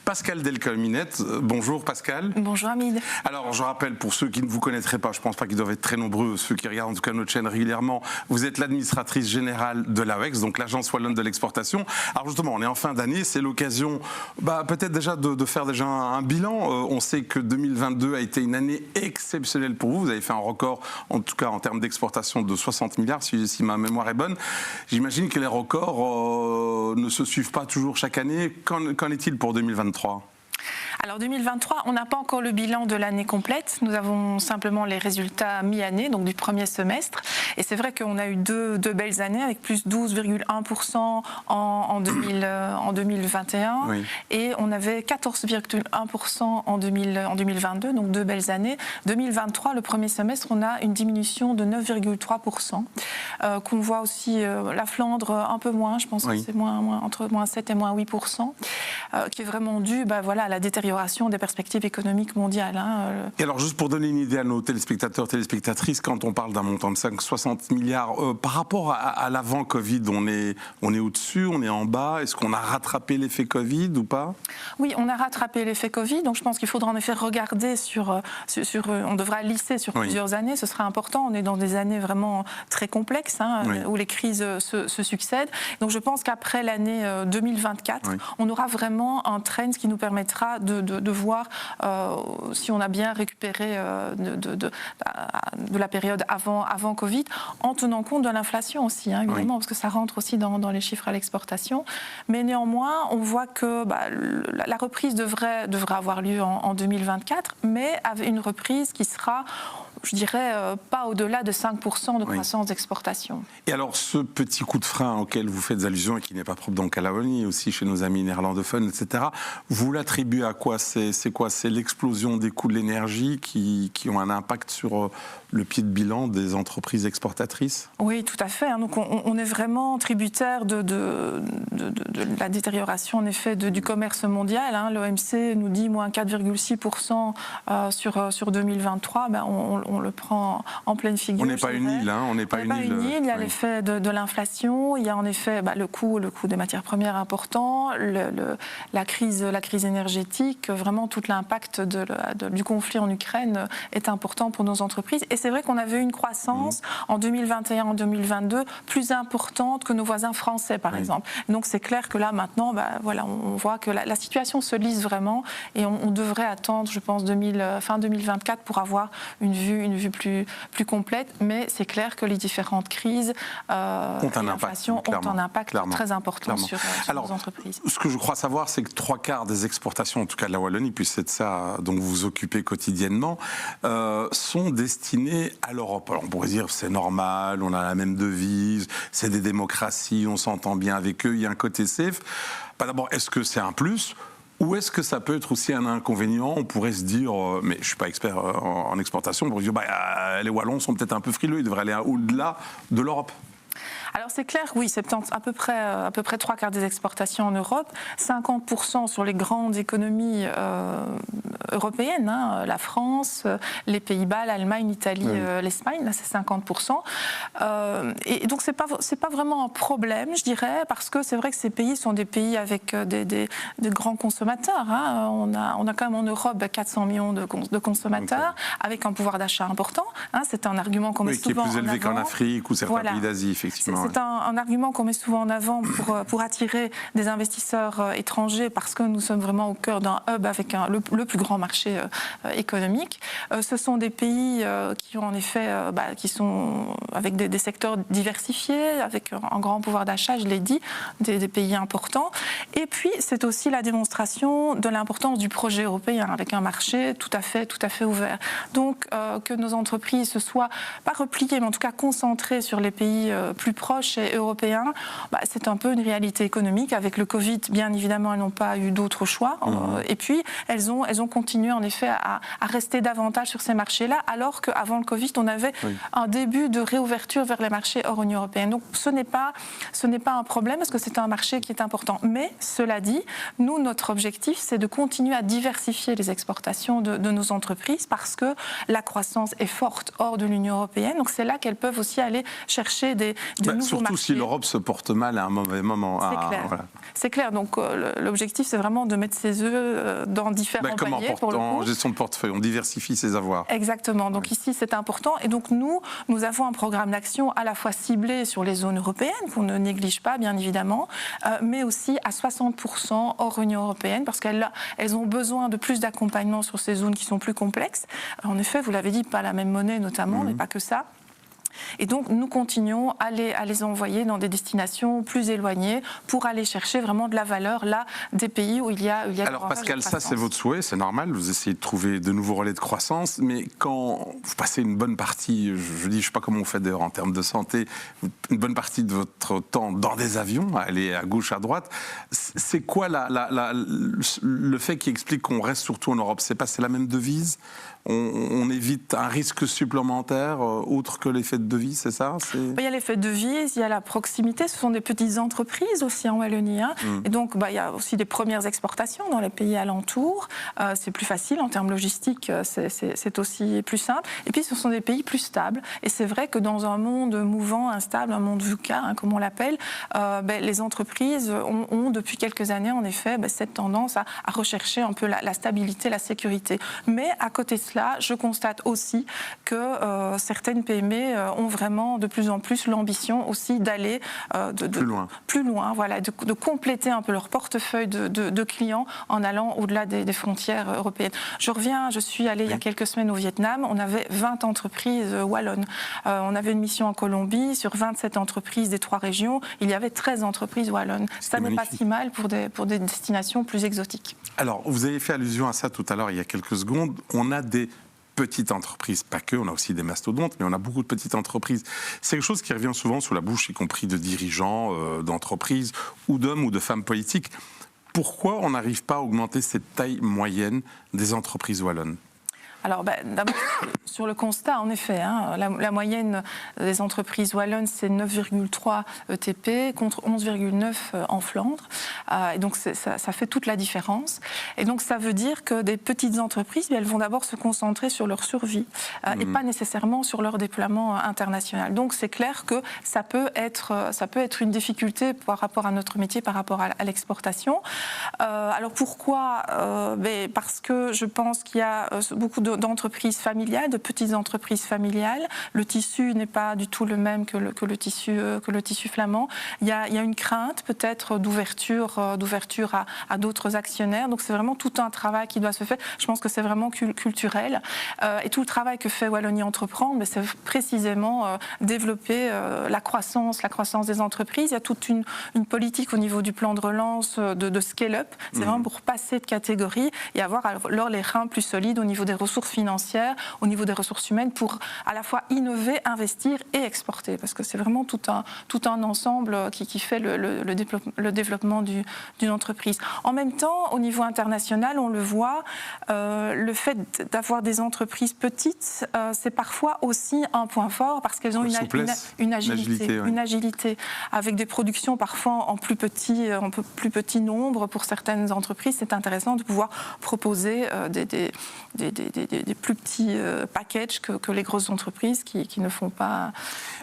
Pascal Delcolminette. Bonjour Pascal. Bonjour Hamid. Alors je rappelle pour ceux qui ne vous connaîtraient pas, je ne pense pas qu'ils doivent être très nombreux, ceux qui regardent en tout cas notre chaîne régulièrement, vous êtes l'administratrice générale de l'AOEX, donc l'Agence Wallonne de l'exportation. Alors justement, on est en fin d'année, c'est l'occasion peut-être déjà de faire déjà un bilan. On sait que 2022 a été une année exceptionnelle pour vous. Vous avez fait un record, en tout cas en termes d'exportation, de 60 milliards, si ma mémoire est bonne. J'imagine que les records ne se suivent pas toujours chaque année. Qu'en est-il pour 2023 ? Alors 2023, on n'a pas encore le bilan de l'année complète. Nous avons simplement les résultats mi-année, donc du premier semestre. Et c'est vrai qu'on a eu deux belles années avec plus 12,1% en 2021 oui. Et on avait 14,1% en 2022, donc deux belles années. 2023, le premier semestre, on a une diminution de 9,3%. Qu'on voit aussi la Flandre un peu moins, je pense que c'est entre moins 7 et moins 8%, qui est vraiment dû à la détérioration des perspectives économiques mondiales. Et alors, juste pour donner une idée à nos téléspectateurs, téléspectatrices, quand on parle d'un montant de 60 milliards, par rapport à l'avant-Covid, on est au-dessus, on est en bas? Est-ce qu'on a rattrapé l'effet Covid ou pas? Oui, on a rattrapé l'effet Covid, donc je pense qu'il faudra en effet regarder on devra lisser sur plusieurs années, ce sera important. On est dans des années vraiment très complexes, où les crises se succèdent. Donc je pense qu'après l'année 2024, on aura vraiment un trend qui nous permettra de voir si on a bien récupéré de la période avant Covid, en tenant compte de l'inflation aussi, évidemment, parce que ça rentre aussi dans les chiffres à l'exportation. Mais néanmoins, on voit que la reprise devrait avoir lieu en 2024, mais avec une reprise qui sera, je dirais, pas au-delà de 5% de croissance d'exportation. Et alors, ce petit coup de frein auquel vous faites allusion et qui n'est pas propre donc à la Wallonie, aussi chez nos amis néerlandophones, etc., vous l'attribuez à quoi? C'est quoi? C'est l'explosion des coûts de l'énergie qui ont un impact sur le pied de bilan des entreprises exportatrices? Oui, tout à fait. Donc on est vraiment tributaire de la détérioration en effet du commerce mondial. L'OMC nous dit moins 4,6% sur 2023. On le prend en pleine figure. On n'est pas une île. On n'est pas une île. Il y a l'effet de l'inflation. Il y a en effet le coût des matières premières important, la crise énergétique. Vraiment, tout l'impact du conflit en Ukraine est important pour nos entreprises. Et c'est vrai qu'on avait une croissance en 2021, en 2022 plus importante que nos voisins français, par exemple. Donc c'est clair que là, maintenant, on voit que la situation se lisse vraiment et on devrait attendre, je pense, fin 2024 pour avoir une vue plus complète. Mais c'est clair que les différentes crises ont un impact très important sur nos entreprises. Ce que je crois savoir, c'est que 3/4 des exportations, en tout cas de la Wallonie, puisque c'est de ça dont vous vous occupez quotidiennement, sont destinées à l'Europe. Alors on pourrait dire c'est normal, on a la même devise, c'est des démocraties, on s'entend bien avec eux, il y a un côté safe. D'abord, est-ce que c'est un plus ou est-ce que ça peut être aussi un inconvénient? On pourrait se dire, mais je ne suis pas expert en exportation, on pourrait se dire les Wallons sont peut-être un peu frileux, ils devraient aller au-delà de l'Europe. Alors c'est clair, oui, c'est à peu près 3/4 des exportations en Europe, 50% sur les grandes économies européennes, la France, les Pays-Bas, l'Allemagne, l'Italie, l'Espagne, là c'est 50%. Et donc c'est pas vraiment un problème, je dirais, parce que c'est vrai que ces pays sont des pays avec de grands consommateurs. On a quand même en Europe 400 millions de consommateurs, avec un pouvoir d'achat important. C'est un argument qu'on met souvent en avant. Qui est plus élevé qu'en Afrique ou certains pays d'Asie, effectivement. C'est un argument qu'on met souvent en avant pour attirer des investisseurs étrangers, parce que nous sommes vraiment au cœur d'un hub avec le plus grand marché économique. Ce sont des pays qui ont en effet, qui sont avec des secteurs diversifiés, avec un grand pouvoir d'achat, je l'ai dit, des pays importants. Et puis c'est aussi la démonstration de l'importance du projet européen, avec un marché tout à fait ouvert. Donc que nos entreprises se soient pas repliées, mais en tout cas concentrées sur les pays plus proches et européens, c'est un peu une réalité économique. Avec le Covid, bien évidemment, elles n'ont pas eu d'autre choix. Et puis, elles ont continué en effet à rester davantage sur ces marchés-là, alors qu'avant le Covid, on avait un début de réouverture vers les marchés hors Union européenne. Donc, ce n'est pas un problème, parce que c'est un marché qui est important. Mais, cela dit, nous, notre objectif, c'est de continuer à diversifier les exportations de nos entreprises, parce que la croissance est forte hors de l'Union européenne. Donc, c'est là qu'elles peuvent aussi aller chercher des nouveau surtout marché. si l'Europe se porte mal à un mauvais moment. C'est clair. Voilà. C'est clair. Donc l'objectif, c'est vraiment de mettre ses œufs dans différents paniers. En gestion de portefeuille, on diversifie ses avoirs. Exactement. Donc ici, c'est important. Et donc nous avons un programme d'action à la fois ciblé sur les zones européennes, qu'on ne néglige pas, bien évidemment, mais aussi à 60% hors Union européenne, parce qu'elles ont besoin de plus d'accompagnement sur ces zones qui sont plus complexes. En effet, vous l'avez dit, pas la même monnaie notamment, mais pas que ça. Et donc, nous continuons à les envoyer dans des destinations plus éloignées pour aller chercher vraiment de la valeur, là, des pays où il y a Alors, Pascal, ça, c'est votre souhait, c'est normal. Vous essayez de trouver de nouveaux relais de croissance. Mais quand vous passez une bonne partie, je dis, je ne sais pas comment vous faites d'ailleurs en termes de santé, une bonne partie de votre temps dans des avions, à aller à gauche, à droite, c'est quoi le fait qui explique qu'on reste surtout en Europe? C'est la même devise? On évite un risque supplémentaire autre que l'effet de devise, c'est ça? Il y a l'effet de devise, il y a la proximité, ce sont des petites entreprises aussi en Wallonie. Et donc il y a aussi des premières exportations dans les pays alentours. C'est plus facile en termes logistiques, c'est aussi plus simple. Et puis ce sont des pays plus stables. Et c'est vrai que dans un monde mouvant, instable, un monde VUCA, comme on l'appelle, les entreprises ont depuis quelques années en effet cette tendance à rechercher un peu la stabilité, la sécurité. Mais à côté de cela, je constate aussi que certaines PME ont vraiment de plus en plus l'ambition aussi d'aller plus loin, voilà, de compléter un peu leur portefeuille de clients en allant au-delà des frontières européennes. Je suis allée il y a quelques semaines au Vietnam, on avait 20 entreprises wallonnes. On avait une mission en Colombie, sur 27 entreprises des 3 régions, il y avait 13 entreprises wallonnes. Ça n'est pas si mal pour des destinations plus exotiques. Alors, vous avez fait allusion à ça tout à l'heure, il y a quelques secondes. On a des petites entreprises, pas que, on a aussi des mastodontes, mais on a beaucoup de petites entreprises. C'est quelque chose qui revient souvent sous la bouche, y compris de dirigeants d'entreprises ou d'hommes ou de femmes politiques. Pourquoi on n'arrive pas à augmenter cette taille moyenne des entreprises wallonnes? Alors, d'abord, sur le constat, en effet, la moyenne des entreprises wallonnes, c'est 9,3 ETP contre 11,9 en Flandre. Et donc, ça fait toute la différence. Et donc, ça veut dire que des petites entreprises, elles vont d'abord se concentrer sur leur survie et pas nécessairement sur leur déploiement international. Donc, c'est clair que ça peut être une difficulté par rapport à notre métier, par rapport à l'exportation. Alors, pourquoi? Parce que je pense qu'il y a beaucoup d'entreprises familiales, de petites entreprises familiales. Le tissu n'est pas du tout le même que le tissu flamand. Il y a une crainte peut-être d'ouverture à d'autres actionnaires. Donc c'est vraiment tout un travail qui doit se faire. Je pense que c'est vraiment culturel. Et tout le travail que fait Wallonie Entreprendre, c'est précisément développer la croissance des entreprises. Il y a toute une politique au niveau du plan de relance de scale-up. C'est vraiment pour passer de catégorie et avoir alors les reins plus solides au niveau des ressources financières, au niveau des ressources humaines, pour à la fois innover, investir et exporter. Parce que c'est vraiment tout un ensemble qui fait le développement d'une entreprise. En même temps, au niveau international, on le voit, le fait d'avoir des entreprises petites, c'est parfois aussi un point fort parce qu'elles ont une agilité, avec des productions parfois en plus petit nombre. Pour certaines entreprises, c'est intéressant de pouvoir proposer des plus petits packages que les grosses entreprises qui ne font pas...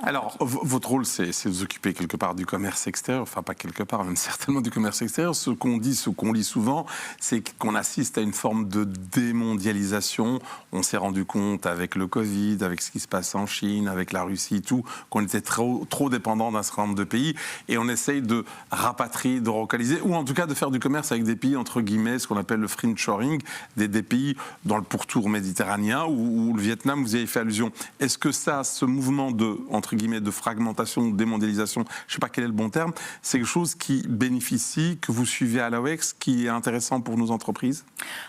Alors, votre rôle, c'est de vous occuper quelque part du commerce extérieur, enfin pas quelque part, même certainement du commerce extérieur. Ce qu'on lit souvent, c'est qu'on assiste à une forme de démondialisation. On s'est rendu compte avec le Covid, avec ce qui se passe en Chine, avec la Russie, tout, qu'on était trop dépendant d'un certain nombre de pays, et on essaye de rapatrier, de relocaliser, ou en tout cas de faire du commerce avec des pays, entre guillemets, ce qu'on appelle le friendshoring, des pays dans le pourtour méditerranéen, ou le Vietnam, vous y avez fait allusion. Est-ce que ce mouvement entre guillemets, de fragmentation, de démondialisation, je ne sais pas quel est le bon terme, c'est quelque chose qui bénéficie, que vous suivez à l'AOEX, qui est intéressant pour nos entreprises?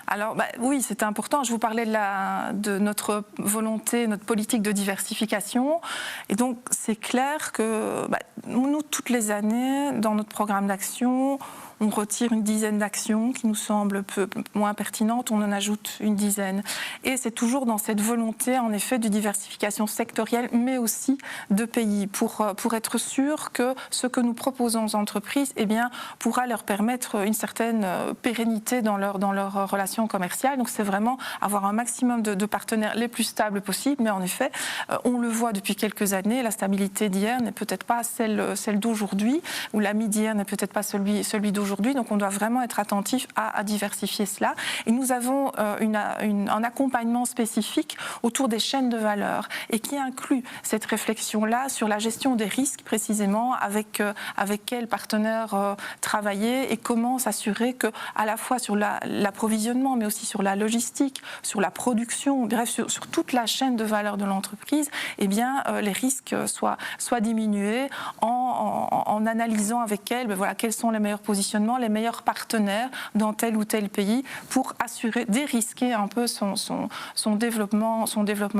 Alors, oui, c'est important. Je vous parlais de notre volonté, notre politique de diversification. Et donc, c'est clair que nous, toutes les années, dans notre programme d'action, on retire une dizaine d'actions qui nous semblent moins pertinentes, on en ajoute une dizaine. Et c'est toujours dans cette volonté, en effet, de diversification sectorielle, mais aussi de pays, pour être sûr que ce que nous proposons aux entreprises pourra leur permettre une certaine pérennité dans leur relations commerciales. Donc c'est vraiment avoir un maximum de partenaires les plus stables possibles, mais en effet, on le voit depuis quelques années, la stabilité d'hier n'est peut-être pas celle d'aujourd'hui, ou l'ami d'hier n'est peut-être pas celui d'aujourd'hui, donc on doit vraiment être attentif à diversifier cela. Et nous avons un accompagnement spécifique autour des chaînes de valeur et qui inclut cette réflexion-là sur la gestion des risques précisément, avec quels partenaires travailler et comment s'assurer que, à la fois sur l'approvisionnement, mais aussi sur la logistique, sur la production, bref, sur toute la chaîne de valeur de l'entreprise, les risques soient diminués en analysant avec elle quels sont les meilleurs positionnements, les meilleurs partenaires dans tel ou tel pays pour assurer, dérisquer un peu son développement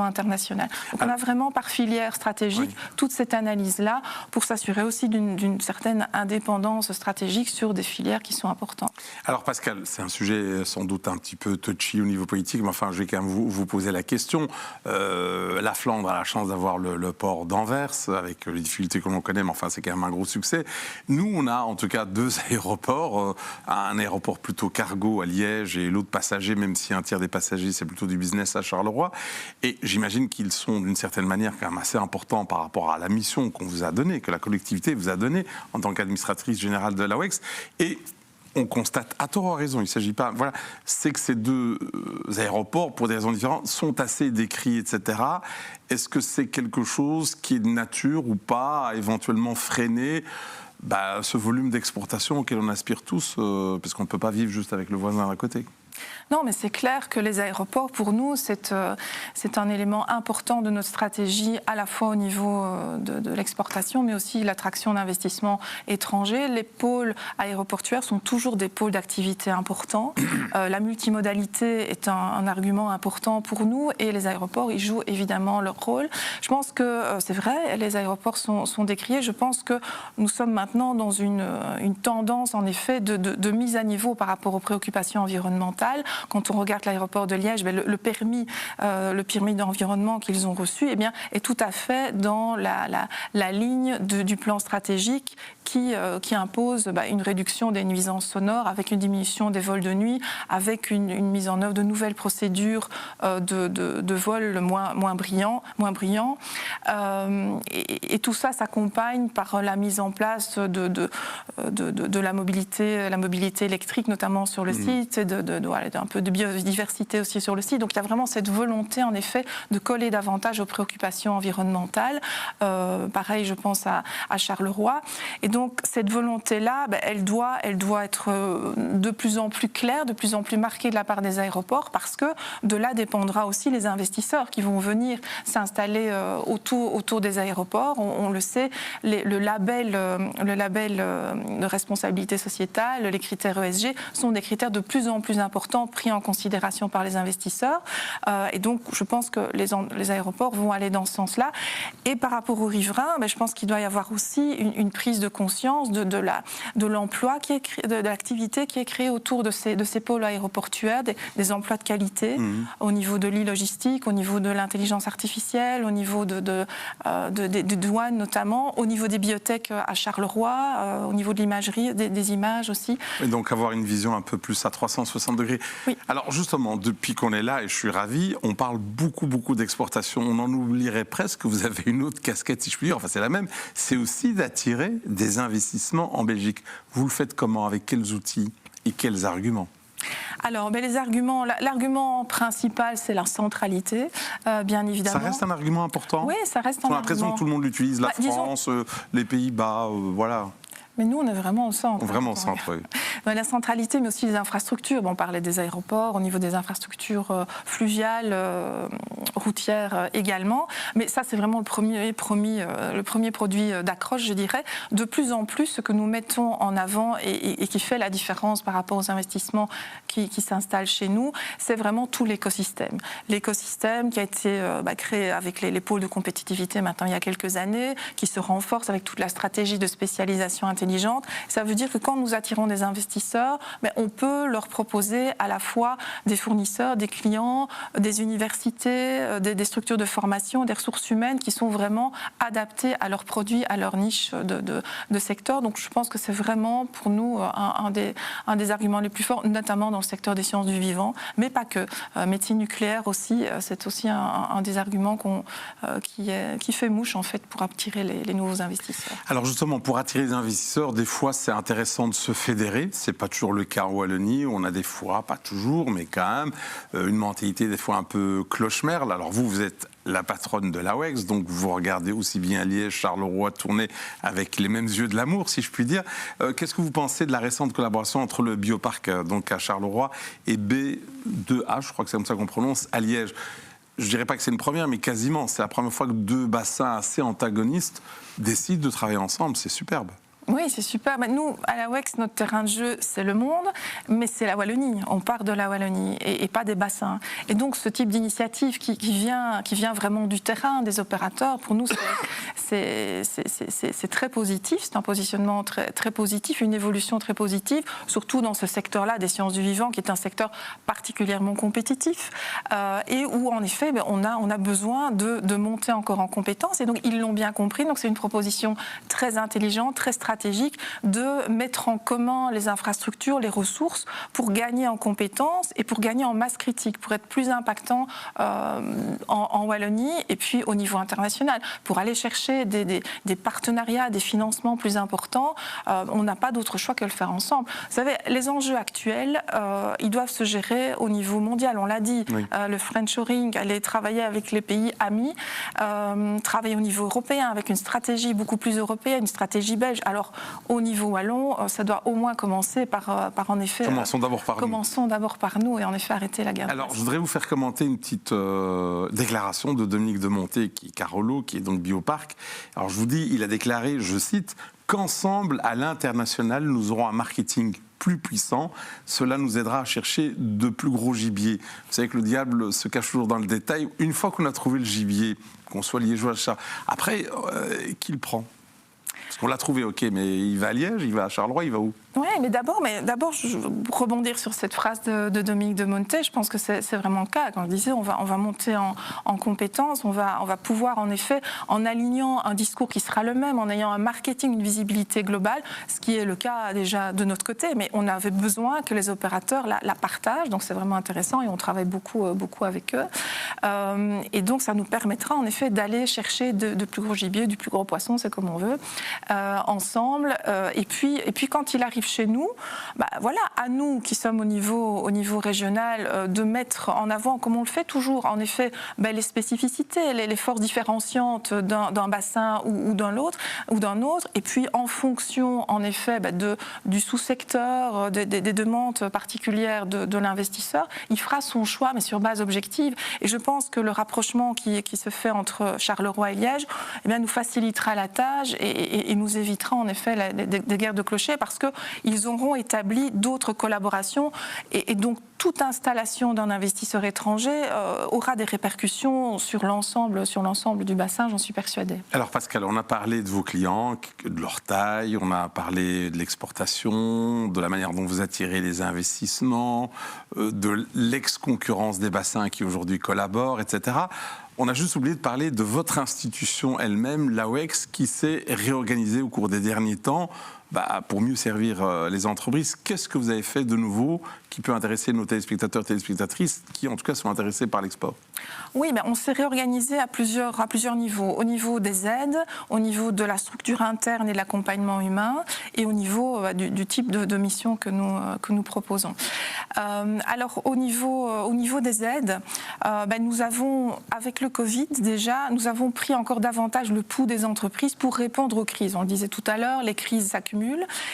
international. Donc on a vraiment par filière stratégique toute cette analyse-là pour s'assurer aussi d'une certaine indépendance stratégique sur des filières qui sont importantes. Alors Pascal, c'est un sujet sans doute un petit peu touchy au niveau politique, mais enfin je vais quand même vous poser la question. La Flandre a la chance d'avoir le port d'Anvers, avec les difficultés que l'on connaît, mais enfin c'est quand même un gros succès. Nous, on a en tout cas 2 aéroports, un aéroport plutôt cargo à Liège et l'autre passager, même si un tiers des passagers c'est plutôt du business à Charleroi. Et j'imagine qu'ils sont d'une certaine manière quand même assez importants par rapport à la mission qu'on vous a donnée, que la collectivité vous a donnée en tant qu'administratrice générale de l'AOEX. Et on constate, à tort ou à raison, il ne s'agit pas... Voilà, c'est que ces 2 aéroports, pour des raisons différentes, sont assez décrits, etc. Est-ce que c'est quelque chose qui est de nature ou pas à éventuellement freiner ce volume d'exportation auquel on aspire tous, parce qu'on ne peut pas vivre juste avec le voisin à côté? Non, mais c'est clair que les aéroports, pour nous, c'est un élément important de notre stratégie, à la fois au niveau de l'exportation, mais aussi l'attraction d'investissements étrangers. Les pôles aéroportuaires sont toujours des pôles d'activité importants. La multimodalité est un argument important pour nous et les aéroports, ils jouent évidemment leur rôle. Je pense que c'est vrai, les aéroports sont décriés. Je pense que nous sommes maintenant dans une tendance, en effet, de mise à niveau par rapport aux préoccupations environnementales. Quand on regarde l'aéroport de Liège, le permis d'environnement qu'ils ont reçu est tout à fait dans la ligne du plan stratégique qui impose une réduction des nuisances sonores avec une diminution des vols de nuit, avec une mise en œuvre de nouvelles procédures de vols moins brillants. Et tout ça s'accompagne par la mise en place de la mobilité électrique, notamment sur le site, et d'un peu de biodiversité aussi sur le site. Donc il y a vraiment cette volonté, en effet, de coller davantage aux préoccupations environnementales. Pareil, je pense à Charleroi. Et donc cette volonté-là, elle doit être de plus en plus claire, de plus en plus marquée de la part des aéroports, parce que de là dépendra aussi les investisseurs qui vont venir s'installer autour des aéroports. On le sait, le label de responsabilité sociétale, les critères ESG sont des critères de plus en plus importants pris en considération par les investisseurs. Et donc, je pense que les aéroports vont aller dans ce sens-là. Et par rapport aux riverains, je pense qu'il doit y avoir aussi une prise de conscience de l'emploi, de l'activité qui est créée autour de ces pôles aéroportuaires, des emplois de qualité, au niveau de l'e-logistique, au niveau de l'intelligence artificielle, au niveau des douanes notamment, au niveau des biotech à Charleroi, au niveau de l'imagerie, des images aussi. Et donc avoir une vision un peu plus à 360 degrés. Oui. Alors justement, depuis qu'on est là, et je suis ravi, on parle beaucoup d'exportation. On en oublierait presque que vous avez une autre casquette, si je puis dire, enfin c'est la même, c'est aussi d'attirer des investissements en Belgique. Vous le faites comment? Avec quels outils et quels arguments? Alors, les arguments, l'argument principal, c'est la centralité, bien évidemment. Ça reste un argument important? Oui, ça reste un argument. On a l'impression que tout le monde l'utilise, la France, les Pays-Bas, voilà. Mais nous, on est vraiment au centre. Vraiment au centre, oui. La centralité, mais aussi les infrastructures. On parlait des aéroports, au niveau des infrastructures fluviales, routières également. Mais ça, c'est vraiment le premier produit d'accroche, je dirais. De plus en plus, ce que nous mettons en avant et qui fait la différence par rapport aux investissements qui s'installent chez nous, c'est vraiment tout l'écosystème. L'écosystème qui a été créé avec les pôles de compétitivité maintenant il y a quelques années, qui se renforce avec toute la stratégie de spécialisation intelligente intelligente. Ça veut dire que quand nous attirons des investisseurs, on peut leur proposer à la fois des fournisseurs, des clients, des universités, des structures de formation, des ressources humaines qui sont vraiment adaptées à leurs produits, à leur niche de secteur. Donc je pense que c'est vraiment pour nous un des arguments les plus forts, notamment dans le secteur des sciences du vivant, mais pas que. Médecine nucléaire aussi, c'est aussi un des arguments qui fait mouche en fait pour attirer les nouveaux investisseurs. Alors justement, pour attirer les investisseurs, des fois c'est intéressant de se fédérer. C'est pas toujours le cas en Wallonie. On a des fois, pas toujours, mais quand même, une mentalité des fois un peu cloche-merle. Alors vous êtes la patronne de l'AWEX, donc vous regardez aussi bien Liège, Charleroi tourner avec les mêmes yeux de l'amour, si je puis dire. Qu'est-ce que vous pensez de la récente collaboration entre le bioparc donc à Charleroi et B2H, je crois que c'est comme ça qu'on prononce, à Liège? Je dirais pas que c'est une première, mais quasiment. C'est la première fois que deux bassins assez antagonistes décident de travailler ensemble. C'est superbe. Oui, c'est super. Nous, à la WEX, notre terrain de jeu, c'est le monde, mais c'est la Wallonie. On part de la Wallonie et pas des bassins. Et donc, ce type d'initiative qui vient vraiment du terrain, des opérateurs, pour nous, c'est très positif. C'est un positionnement très, très positif, une évolution très positive, surtout dans ce secteur-là des sciences du vivant, qui est un secteur particulièrement compétitif et où, en effet, on a besoin de monter encore en compétences. Et donc, ils l'ont bien compris. Donc, c'est une proposition très intelligente, très stratégique, de mettre en commun les infrastructures, les ressources pour gagner en compétences et pour gagner en masse critique, pour être plus impactant en Wallonie et puis au niveau international, pour aller chercher des partenariats, des financements plus importants. On n'a pas d'autre choix que le faire ensemble. Vous savez, les enjeux actuels, ils doivent se gérer au niveau mondial. On l'a dit, oui. Le friendshoring, aller travailler avec les pays amis, travailler au niveau européen avec une stratégie beaucoup plus européenne, une stratégie belge. Alors, au niveau wallon, ça doit au moins commencer par en effet... Commençons d'abord par nous et en effet arrêter la guerre. Alors, je voudrais vous faire commenter une petite déclaration de Dominique de Monté, qui est Carolo, qui est donc Bioparc. Alors, je vous dis, il a déclaré, je cite, qu'ensemble, à l'international, nous aurons un marketing plus puissant. Cela nous aidera à chercher de plus gros gibiers. Vous savez que le diable se cache toujours dans le détail. Une fois qu'on a trouvé le gibier, qu'on soit liégeois, après, qui le prend ? Parce qu'on l'a trouvé, ok, mais il va à Liège, il va à Charleroi, il va où ? Oui, mais d'abord, pour rebondir sur cette phrase de Dominique de Monté, je pense que c'est vraiment le cas. Quand je disais, on va monter en compétences, on va pouvoir, en effet, en alignant un discours qui sera le même, en ayant un marketing, une visibilité globale, ce qui est le cas déjà de notre côté, mais on avait besoin que les opérateurs la partagent, donc c'est vraiment intéressant et on travaille beaucoup avec eux. Et donc, ça nous permettra, en effet, d'aller chercher de plus gros gibier, du plus gros poisson, c'est comme on veut, ensemble. Et puis, quand il arrive chez nous, voilà, à nous qui sommes au niveau régional, de mettre en avant, comme on le fait toujours, en effet, les spécificités, les forces différenciantes d'un bassin ou d'un autre, et puis en fonction, en effet, du sous-secteur, des demandes particulières de l'investisseur, il fera son choix, mais sur base objective. Et je pense que le rapprochement qui se fait entre Charleroi et Liège, nous facilitera la tâche et nous évitera en effet des guerres de clochers, parce qu'ils auront établi d'autres collaborations et donc toute installation d'un investisseur étranger aura des répercussions sur l'ensemble du bassin, j'en suis persuadée. Alors Pascal, on a parlé de vos clients, de leur taille, on a parlé de l'exportation, de la manière dont vous attirez les investissements, de l'ex-concurrence des bassins qui aujourd'hui collaborent, etc. On a juste oublié de parler de votre institution elle-même, l'AWEX, qui s'est réorganisée au cours des derniers temps pour mieux servir les entreprises. Qu'est-ce que vous avez fait de nouveau qui peut intéresser nos téléspectateurs et téléspectatrices qui, en tout cas, sont intéressés par l'export? Oui, on s'est réorganisé à plusieurs niveaux. Au niveau des aides, au niveau de la structure interne et de l'accompagnement humain, et au niveau du type de mission que nous proposons. Alors, au niveau des aides, nous avons, avec le Covid déjà, nous avons pris encore davantage le pouls des entreprises pour répondre aux crises. On le disait tout à l'heure, les crises s'accumulent.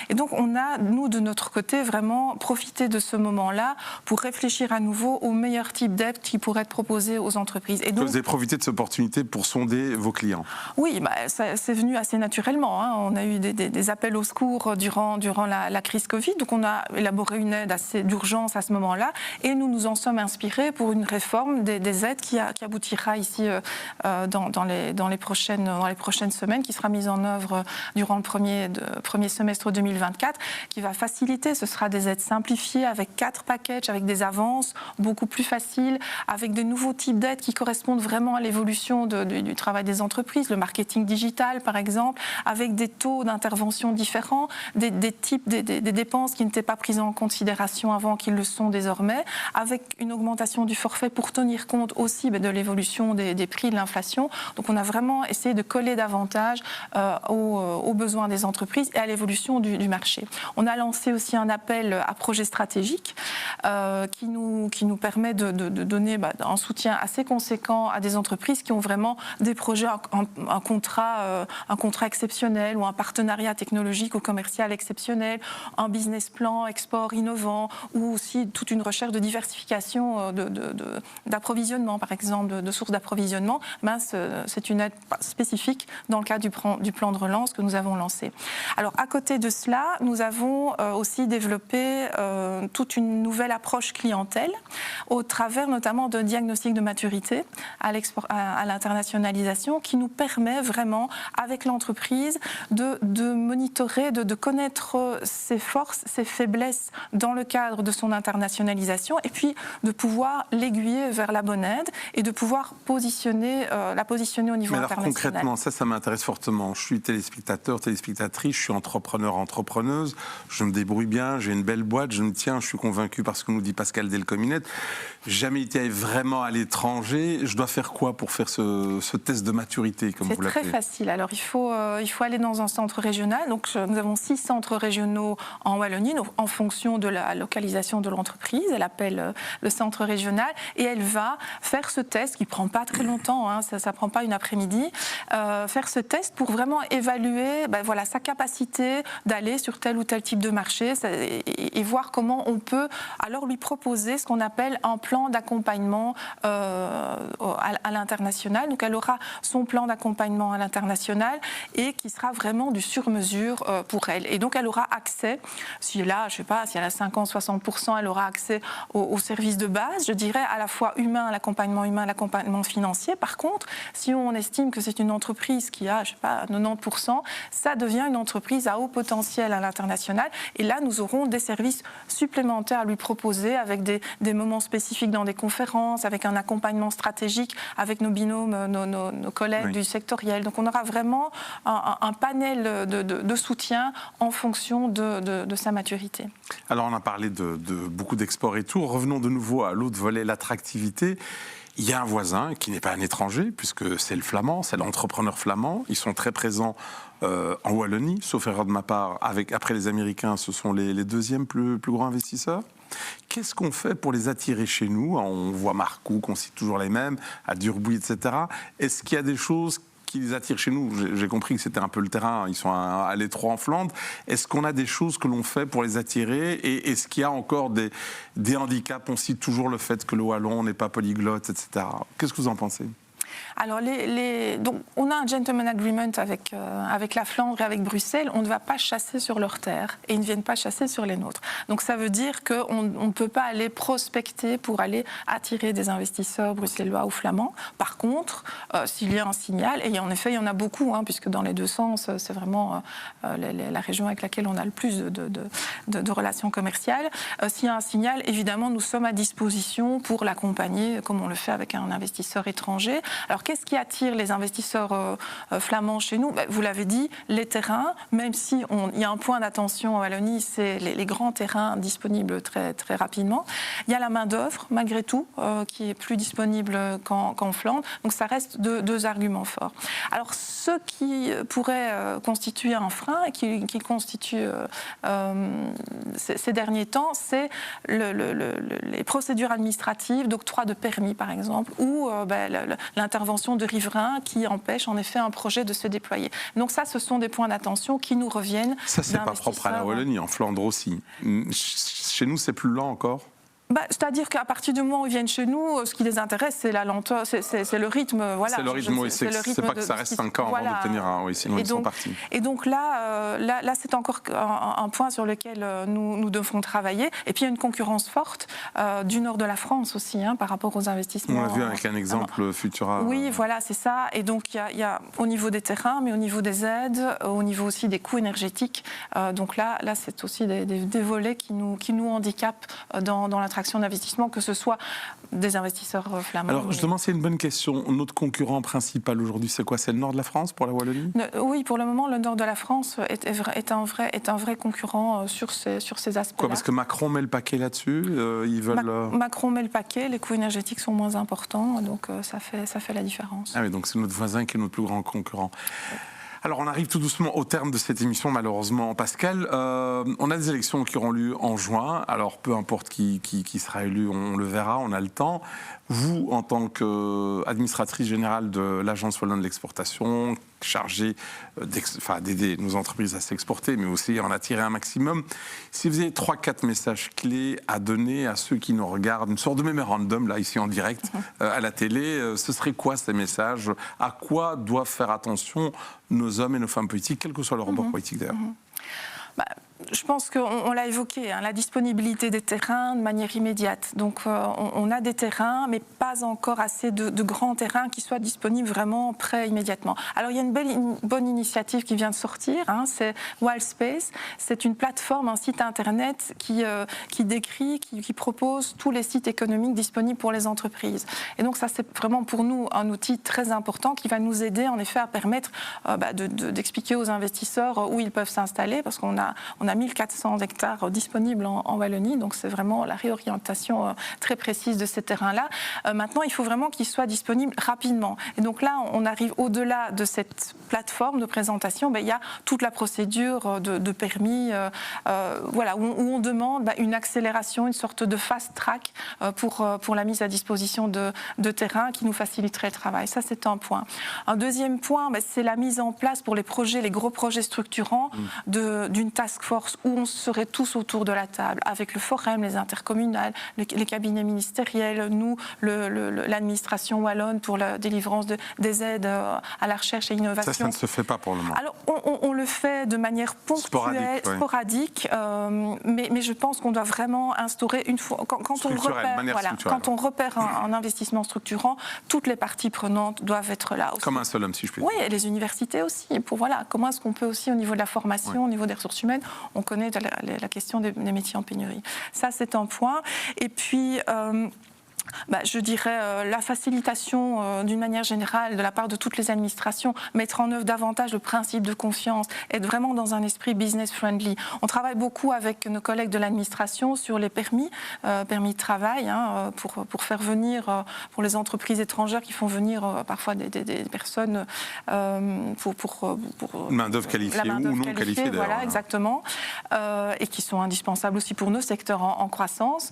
Et donc, on a, nous, de notre côté, vraiment profité de ce moment-là pour réfléchir à nouveau au meilleur type d'aide qui pourrait être proposé aux entreprises. Et donc, vous avez profité de cette opportunité pour sonder vos clients? Oui, c'est venu assez naturellement. On a eu des appels au secours durant la crise Covid. Donc, on a élaboré une aide assez d'urgence à ce moment-là. Et nous en sommes inspirés pour une réforme des aides qui aboutira ici dans les prochaines semaines, qui sera mise en œuvre durant le premier semestre 2024 qui va faciliter. Ce sera des aides simplifiées avec 4 packages, avec des avances beaucoup plus faciles, avec de nouveaux types d'aides qui correspondent vraiment à l'évolution du travail des entreprises, le marketing digital par exemple, avec des taux d'intervention différents, des dépenses qui n'étaient pas prises en considération avant, qui le sont désormais, avec une augmentation du forfait pour tenir compte aussi de l'évolution des prix, de l'inflation. Donc on a vraiment essayé de coller davantage aux besoins des entreprises et à l'évolution du marché. On a lancé aussi un appel à projets stratégiques qui nous permet de donner un soutien assez conséquent à des entreprises qui ont vraiment des projets, un contrat exceptionnel ou un partenariat technologique ou commercial exceptionnel, un business plan export innovant ou aussi toute une recherche de diversification d'approvisionnement, par exemple, de sources d'approvisionnement. C'est une aide spécifique dans le cadre du plan de relance que nous avons lancé. Alors, à côté de cela, nous avons aussi développé toute une nouvelle approche clientèle au travers notamment de diagnostics de maturité à l'internationalisation qui nous permet vraiment, avec l'entreprise, de monitorer, de connaître ses forces, ses faiblesses dans le cadre de son internationalisation et puis de pouvoir l'aiguiller vers la bonne aide et de pouvoir la positionner au niveau international. Concrètement, ça m'intéresse fortement. Je suis téléspectateur, téléspectatrice, je suis entrepreneur, entrepreneuse, je me débrouille bien, j'ai une belle boîte, je me tiens, je suis convaincu par ce que nous dit Pascal Delcominette. Jamais été vraiment à l'étranger. Je dois faire quoi pour faire ce test de maturité, comme vous l'appelez ? C'est très facile. Alors, il faut aller dans un centre régional. Donc, nous avons 6 centres régionaux en Wallonie, en fonction de la localisation de l'entreprise. Elle appelle le centre régional et elle va faire ce test qui ne prend pas très longtemps, ça ne prend pas une après-midi, faire ce test pour vraiment évaluer sa capacité d'aller sur tel ou tel type de marché et voir comment on peut alors lui proposer ce qu'on appelle un plan d'accompagnement à l'international. Donc elle aura son plan d'accompagnement à l'international et qui sera vraiment du sur-mesure pour elle. Et donc elle aura accès, si elle a 50-60%, elle aura accès aux services de base, je dirais à la fois humain, l'accompagnement financier. Par contre, si on estime que c'est une entreprise qui a, 90%, ça devient une entreprise à haut potentiel à l'international. Et là, nous aurons des services supplémentaires à lui proposer avec des moments spécifiques dans des conférences, avec un accompagnement stratégique, avec nos binômes, nos collègues du sectoriel. Donc on aura vraiment un panel de soutien en fonction de sa maturité. Alors on a parlé de beaucoup d'exports et tout. Revenons de nouveau à l'autre volet, l'attractivité. Il y a un voisin qui n'est pas un étranger, puisque c'est le flamand, c'est l'entrepreneur flamand. Ils sont très présents en Wallonie, sauf erreur de ma part. Après les Américains, ce sont les deuxièmes plus grands investisseurs. Qu'est-ce qu'on fait pour les attirer chez nous ? On voit Marcoux, qu'on cite toujours les mêmes, à Durbuy, etc. Est-ce qu'il y a des choses qui les attirent chez nous ? J'ai compris que c'était un peu le terrain, ils sont à l'étroit en Flandre. Est-ce qu'on a des choses que l'on fait pour les attirer ? Et est-ce qu'il y a encore des handicaps ? On cite toujours le fait que le Wallon n'est pas polyglotte, etc. Qu'est-ce que vous en pensez ? Alors, donc, on a un gentleman agreement avec la Flandre et avec Bruxelles. On ne va pas chasser sur leurs terres et ils ne viennent pas chasser sur les nôtres. Donc, ça veut dire qu'on ne peut pas aller prospecter pour aller attirer des investisseurs bruxellois ou flamands. Par contre, s'il y a un signal, et en effet, il y en a beaucoup, puisque dans les deux sens, c'est vraiment la région avec laquelle on a le plus de relations commerciales. S'il y a un signal, évidemment, nous sommes à disposition pour l'accompagner, comme on le fait avec un investisseur étranger. Alors, qu'est-ce qui attire les investisseurs flamands chez nous ? Vous l'avez dit, les terrains, même si il y a un point d'attention en Wallonie, c'est les grands terrains disponibles très, très rapidement. Il y a la main-d'œuvre, malgré tout, qui est plus disponible qu'en Flandre. Donc, ça reste deux arguments forts. Alors, ce qui pourrait constituer un frein, et qui constitue ces derniers temps, c'est les procédures administratives d'octroi de permis, par exemple, ou l'intervention de riverains qui empêchent en effet un projet de se déployer. Donc ça, ce sont des points d'attention qui nous reviennent. Ça, c'est pas propre à la Wallonie, en Flandre aussi. Chez nous, c'est plus lent encore ? C'est-à-dire qu'à partir du moment où ils viennent chez nous, ce qui les intéresse, c'est la lenteur, c'est le rythme. Voilà, c'est le rythme, oui, c'est pas que ça reste 5 ans avant d'obtenir un, oui, sinon ils sont partis. Et donc là, c'est encore un point sur lequel nous devons travailler. Et puis il y a une concurrence forte du nord de la France aussi, par rapport aux investissements. On l'a vu avec un exemple Futura. Oui, voilà, c'est ça. Et donc il y a au niveau des terrains, mais au niveau des aides, au niveau aussi des coûts énergétiques. Donc là c'est aussi des volets qui nous handicapent dans l'attraction d'investissement, que ce soit des investisseurs flamands. Alors justement, c'est une bonne question. Notre concurrent principal aujourd'hui, c'est quoi? C'est le nord de la France pour la Wallonie? Oui, pour le moment, le nord de la France est un vrai concurrent sur ces aspects-là. Quoi, parce que Macron met le paquet là-dessus, ils veulent... Macron met le paquet, les coûts énergétiques sont moins importants, donc ça fait la différence. Ah oui, donc c'est notre voisin qui est notre plus grand concurrent. Alors, on arrive tout doucement au terme de cette émission, malheureusement. Pascal, on a des élections qui auront lieu en juin. Alors, peu importe qui sera élu, on le verra, on a le temps. Vous, en tant qu'administratrice générale de l'Agence wallonne de l'exportation, chargée d'aider nos entreprises à s'exporter, mais aussi en attirer un maximum, si vous avez 3-4 messages clés à donner à ceux qui nous regardent, une sorte de mémorandum, là, ici en direct, à la télé, ce serait quoi ces messages? À quoi doivent faire attention nos hommes et nos femmes politiques, quel que soit leur rapport politique d'ailleurs? Je pense qu'on l'a évoqué, la disponibilité des terrains de manière immédiate. Donc on a des terrains, mais pas encore assez de grands terrains qui soient disponibles vraiment prêts immédiatement. Alors il y a une bonne initiative qui vient de sortir, c'est Wildspace. C'est une plateforme, un site internet qui décrit, qui propose tous les sites économiques disponibles pour les entreprises. Et donc ça, c'est vraiment pour nous un outil très important qui va nous aider en effet à permettre d'expliquer aux investisseurs où ils peuvent s'installer, parce qu'on a 1400 hectares disponibles en Wallonie, donc c'est vraiment la réorientation très précise de ces terrains-là. Maintenant, il faut vraiment qu'ils soient disponibles rapidement. Et donc là, on arrive au-delà de cette plateforme de présentation, il y a toute la procédure de permis, où on demande une accélération, une sorte de fast-track pour la mise à disposition de terrains qui nous faciliterait le travail. Ça, c'est un point. Un deuxième point, c'est la mise en place pour les gros projets structurants d'une task force où on serait tous autour de la table, avec le forum, les intercommunales, les cabinets ministériels, nous, l'administration wallonne pour la délivrance des aides à la recherche et l'innovation. Ça ne se fait pas pour le moment. Alors, on le fait de manière ponctuelle, sporadique, mais je pense qu'on doit vraiment instaurer une fois... Quand on repère un investissement structurant, toutes les parties prenantes doivent être là aussi. Comme un seul homme, si je puis dire. Oui, et les universités aussi. Comment est-ce qu'on peut aussi, au niveau de la formation, au niveau des ressources humaines, on connaît la question des métiers en pénurie. Ça, c'est un point. Et puis... je dirais la facilitation d'une manière générale de la part de toutes les administrations, mettre en œuvre davantage le principe de confiance, être vraiment dans un esprit business friendly. On travaille beaucoup avec nos collègues de l'administration sur les permis de travail, pour faire venir, pour les entreprises étrangères qui font venir parfois des personnes pour main-d'œuvre qualifiée ou non qualifiée. Voilà, exactement, et qui sont indispensables aussi pour nos secteurs en croissance.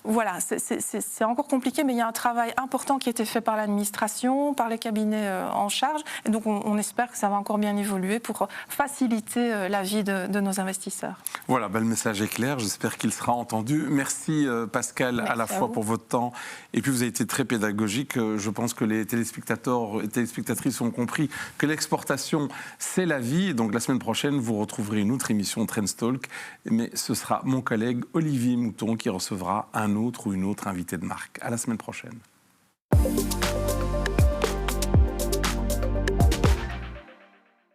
Voilà, c'est encore compliqué, mais il y a un travail important qui a été fait par l'administration, par les cabinets en charge, et donc on espère que ça va encore bien évoluer pour faciliter la vie de nos investisseurs. Voilà, le message est clair, j'espère qu'il sera entendu. Merci Pascal, merci à la fois pour votre temps, et puis vous avez été très pédagogique. Je pense que les téléspectateurs et téléspectatrices ont compris que l'exportation, c'est la vie. Donc la semaine prochaine, vous retrouverez une autre émission Trendstalk, mais ce sera mon collègue Olivier Mouton qui recevra un autre ou une autre invitée de marque. À la semaine prochaine.